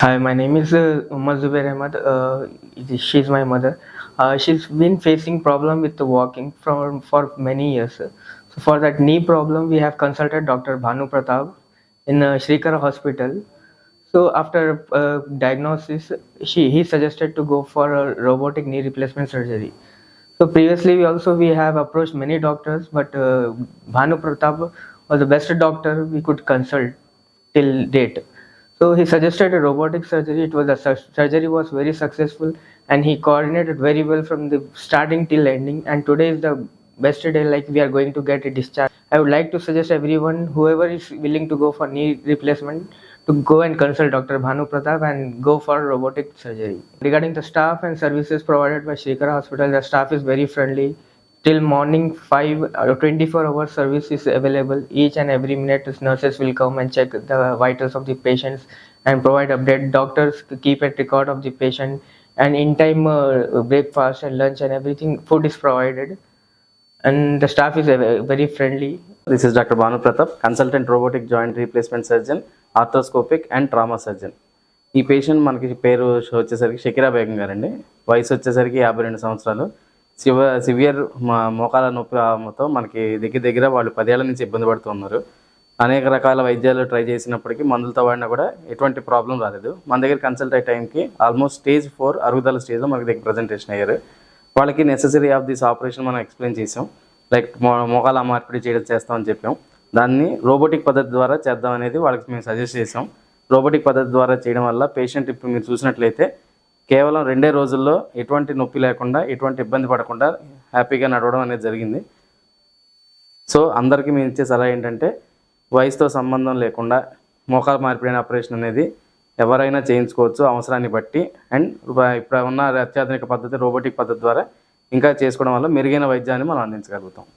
Hi, my name is Umar Zubair Ahmad. She's my mother. She's been facing problem with the walking for many years. So for that knee problem, we have consulted Dr. Bhanu Pratap in Shrikara Hospital. So after diagnosis, he suggested to go for a robotic knee replacement surgery. So previously we have approached many doctors, but Bhanu Pratap was the best doctor we could consult till date. So he suggested a robotic surgery. Surgery was very successful, and he coordinated very well from the starting till ending. And today is the best day. Like we are going to get a discharge. I would like to suggest everyone, whoever is willing to go for knee replacement, to go and consult Dr. Bhanu Pratap and go for robotic surgery. Regarding the staff and services provided by Shrikara Hospital, the staff is very friendly. Till morning 5 or 24-hour service is available. Each and every minute nurses will come and check the vitals of the patients and provide update. Doctors keep a record of the patient, and in time breakfast and lunch and everything food is provided, and the staff is very friendly. This is Dr. Bhanu Pratap, consultant robotic joint replacement surgeon, arthroscopic and trauma surgeon. ఈ patient మనకి పేరు వచ్చేసరికి షకీరా బేగం గారండి. వయసు వచ్చేసరికి 52 సంవత్సరాలు. Severe మోకాల నొప్పితో మనకి దగ్గర వాళ్ళు 10 ఏళ్ల నుంచి ఇబ్బంది పడుతున్నారు. అనేక రకాల వైద్యాలు ట్రై చేసినప్పటికీ మందులతో వాడినా కూడా ఎటువంటి ప్రాబ్లం రాలేదు. మన దగ్గర కన్సల్ట్ అయ్యే టైంకి ఆల్మోస్ట్ స్టేజ్ 4 అరుగుదల స్టేజ్లో మనకి దగ్గర ప్రజెంటేషన్ అయ్యారు. వాళ్ళకి నెసెసరీ ఆఫ్ దిస్ ఆపరేషన్ మనం ఎక్స్ప్లెయిన్ చేసాం. లైక్ మోకాల మార్పిడి చేస్తామని చెప్పాం. దాన్ని రోబోటిక్ పద్ధతి ద్వారా చేద్దాం అనేది వాళ్ళకి మేము సజెస్ట్ చేసాం. రోబోటిక్ పద్ధతి ద్వారా చేయడం వల్ల పేషెంట్ ఇప్పుడు మీరు చూసినట్లయితే కేవలం 2 రోజుల్లో ఎటువంటి నొప్పి లేకుండా, ఎటువంటి ఇబ్బంది పడకుండా హ్యాపీగా నడవడం అనేది జరిగింది. సో అందరికీ మేము ఇచ్చే సలహా ఏంటంటే, వయసుతో సంబంధం లేకుండా మోకాల మార్పిడి ఆపరేషన్ అనేది ఎవరైనా చేయించుకోవచ్చు అవసరాన్ని బట్టి. అండ్ ఇప్పుడు ఉన్న అత్యాధునిక పద్ధతి రోబోటిక్ పద్ధతి ద్వారా ఇంకా చేసుకోవడం వల్ల మెరుగైన వైద్యాన్ని మనం అందించగలుగుతాం.